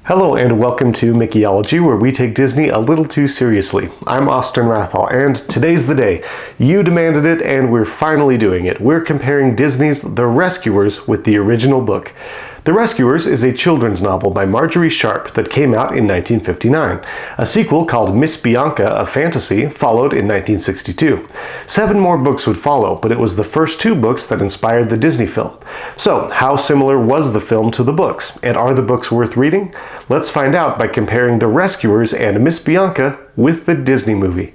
Hello and welcome to Mickeyology, where we take Disney a little too seriously. I'm Austin Rathall, and today's the day. You demanded it, and we're finally doing it. We're comparing Disney's The Rescuers with the original book. The Rescuers is a children's novel by Margery that came out in 1959. A sequel called Miss Bianca, a Fantasy followed in 1962. 7 more books would follow, but it was the first 2 books that inspired the Disney film. So, how similar was the film to the books? And are the books worth reading? Let's find out by comparing The Rescuers and Miss Bianca with the Disney movie.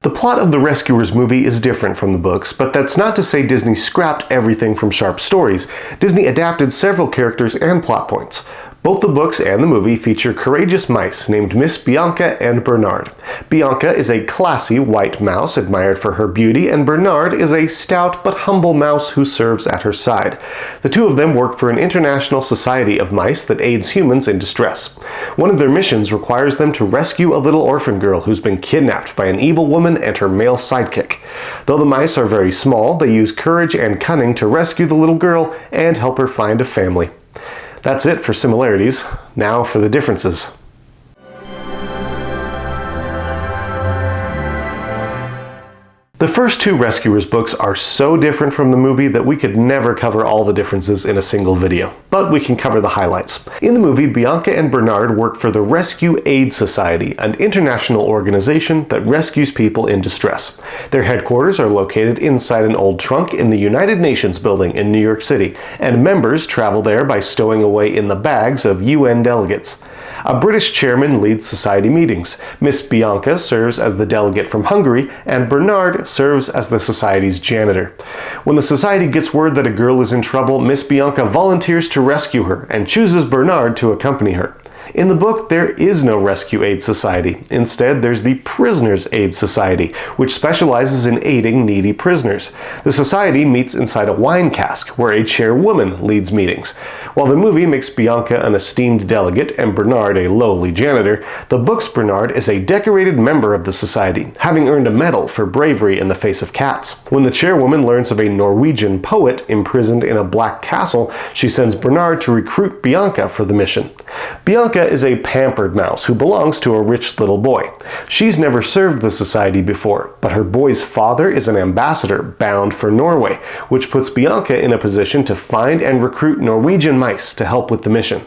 The plot of the Rescuers movie is different from the books, but that's not to say Disney scrapped everything from Sharp's stories. Disney adapted several characters and plot points. Both the books and the movie feature courageous mice named Miss Bianca and Bernard. Bianca is a classy white mouse admired for her beauty, and Bernard is a stout but humble mouse who serves at her side. The two of them work for an international society of mice that aids humans in distress. One of their missions requires them to rescue a little orphan girl who's been kidnapped by an evil woman and her male sidekick. Though the mice are very small, they use courage and cunning to rescue the little girl and help her find a family. That's it for similarities. Now for the differences. The first 2 Rescuers books are so different from the movie that we could never cover all the differences in a single video, but we can cover the highlights. In the movie, Bianca and Bernard work for the Rescue Aid Society, an international organization that rescues people in distress. Their headquarters are located inside an old trunk in the United Nations building in New York City, and members travel there by stowing away in the bags of UN delegates. A British chairman leads society meetings. Miss Bianca serves as the delegate from Hungary, and Bernard serves as the society's janitor. When the society gets word that a girl is in trouble, Miss Bianca volunteers to rescue her and chooses Bernard to accompany her. In the book, there is no Rescue Aid Society. Instead, there's the Prisoners Aid Society, which specializes in aiding needy prisoners. The society meets inside a wine cask, where a chairwoman leads meetings. While the movie makes Bianca an esteemed delegate and Bernard a lowly janitor, the book's Bernard is a decorated member of the society, having earned a medal for bravery in the face of cats. When the chairwoman learns of a Norwegian poet imprisoned in a black castle, she sends Bernard to recruit Bianca for the mission. Bianca is a pampered mouse who belongs to a rich little boy. She's never served the society before, but her boy's father is an ambassador bound for Norway, which puts Bianca in a position to find and recruit Norwegian mice to help with the mission.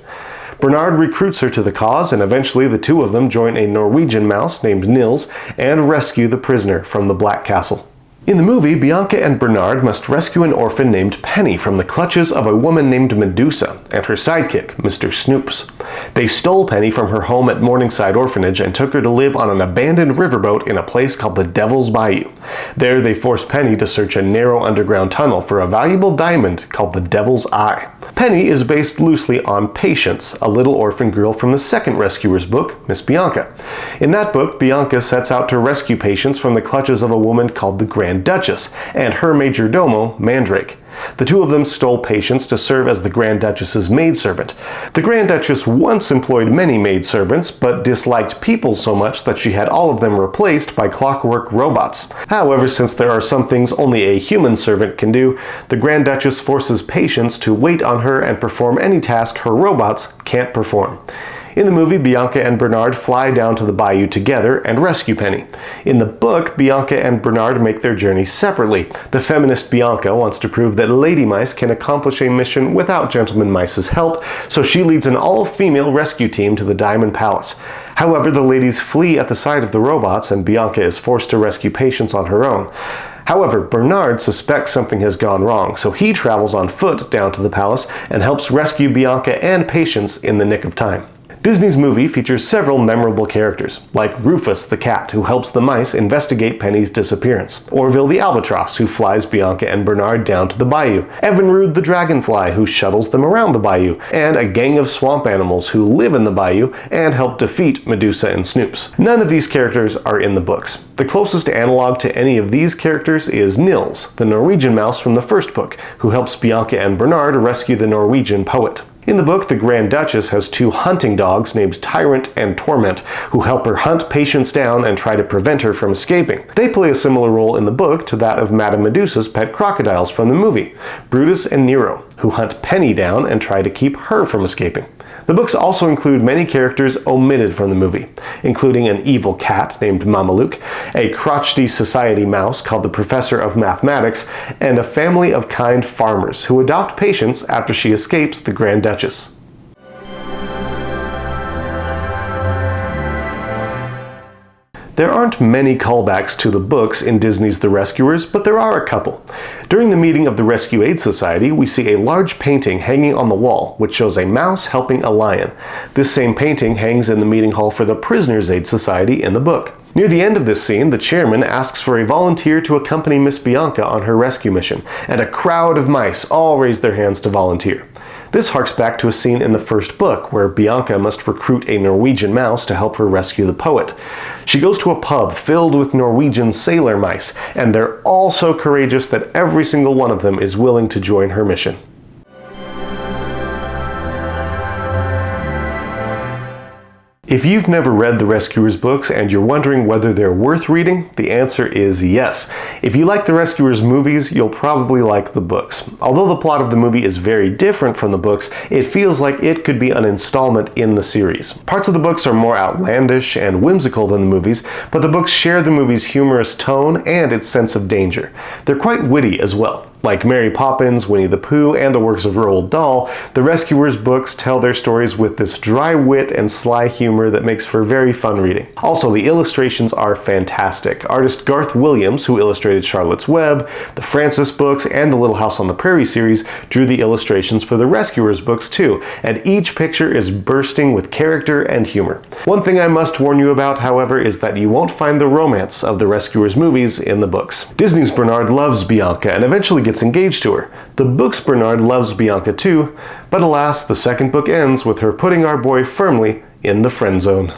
Bernard recruits her to the cause, and eventually the two of them join a Norwegian mouse named Nils and rescue the prisoner from the Black Castle. In the movie, Bianca and Bernard must rescue an orphan named Penny from the clutches of a woman named Medusa and her sidekick, Mr. Snoops. They stole Penny from her home at Morningside Orphanage and took her to live on an abandoned riverboat in a place called the Devil's Bayou. There they forced Penny to search a narrow underground tunnel for a valuable diamond called the Devil's Eye. Penny is based loosely on Patience, a little orphan girl from the second Rescuers book, Miss Bianca. In that book, Bianca sets out to rescue Patience from the clutches of a woman called the Grand Duchess and her major domo, Mandrake. The two of them stole Patience to serve as the Grand Duchess's maidservant. The Grand Duchess once employed many maidservants, but disliked people so much that she had all of them replaced by clockwork robots. However, since there are some things only a human servant can do, the Grand Duchess forces Patience to wait on her and perform any task her robots can't perform. In the movie, Bianca and Bernard fly down to the bayou together and rescue Penny. In the book, Bianca and Bernard make their journey separately. The feminist Bianca wants to prove that lady mice can accomplish a mission without gentleman mice's help, so she leads an all-female rescue team to the Diamond Palace. However, the ladies flee at the sight of the robots, and Bianca is forced to rescue Patience on her own. However, Bernard suspects something has gone wrong, so he travels on foot down to the palace and helps rescue Bianca and Patience in the nick of time. Disney's movie features several memorable characters, like Rufus the cat, who helps the mice investigate Penny's disappearance, Orville the albatross, who flies Bianca and Bernard down to the bayou, Evinrude the dragonfly, who shuttles them around the bayou, and a gang of swamp animals who live in the bayou and help defeat Medusa and Snoops. None of these characters are in the books. The closest analog to any of these characters is Nils, the Norwegian mouse from the first book, who helps Bianca and Bernard rescue the Norwegian poet. In the book, the Grand Duchess has two hunting dogs named Tyrant and Torment, who help her hunt patients down and try to prevent her from escaping. They play a similar role in the book to that of Madame Medusa's pet crocodiles from the movie, Brutus and Nero, who hunt Penny down and try to keep her from escaping. The books also include many characters omitted from the movie, including an evil cat named Mameluke, a crotchety society mouse called the Professor of Mathematics, and a family of kind farmers who adopt Patience after she escapes the Grand Duchess. There aren't many callbacks to the books in Disney's The Rescuers, but there are a couple. During the meeting of the Rescue Aid Society, we see a large painting hanging on the wall, which shows a mouse helping a lion. This same painting hangs in the meeting hall for the Prisoners Aid Society in the book. Near the end of this scene, the chairman asks for a volunteer to accompany Miss Bianca on her rescue mission, and a crowd of mice all raise their hands to volunteer. This harks back to a scene in the first book, where Bianca must recruit a Norwegian mouse to help her rescue the poet. She goes to a pub filled with Norwegian sailor mice, and they're all so courageous that every single one of them is willing to join her mission. If you've never read the Rescuers books and you're wondering whether they're worth reading, the answer is yes. If you like the Rescuers movies, you'll probably like the books. Although the plot of the movie is very different from the books, it feels like it could be an installment in the series. Parts of the books are more outlandish and whimsical than the movies, but the books share the movie's humorous tone and its sense of danger. They're quite witty as well. Like Mary Poppins, Winnie the Pooh, and the works of Roald Dahl, the Rescuers books tell their stories with this dry wit and sly humor that makes for very fun reading. Also, the illustrations are fantastic. Artist Garth Williams, who illustrated Charlotte's Web, the Frances books, and the Little House on the Prairie series, drew the illustrations for the Rescuers books too, and each picture is bursting with character and humor. One thing I must warn you about, however, is that you won't find the romance of the Rescuers movies in the books. Disney's Bernard loves Bianca and eventually gets engaged to her. The book's Bernard loves Bianca too, but alas, the second book ends with her putting our boy firmly in the friend zone.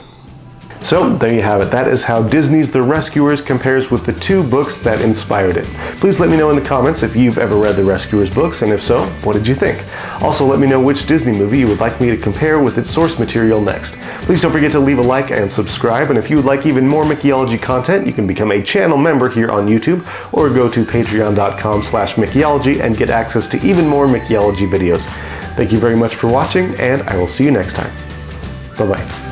So, there you have it. That is how Disney's The Rescuers compares with the two books that inspired it. Please let me know in the comments if you've ever read the Rescuers books, and if so, what did you think? Also, let me know which Disney movie you would like me to compare with its source material next. Please don't forget to leave a like and subscribe, and if you would like even more Mickeyology content, you can become a channel member here on YouTube, or go to patreon.com/Mickeyology and get access to even more Mickeyology videos. Thank you very much for watching, and I will see you next time. Bye-bye.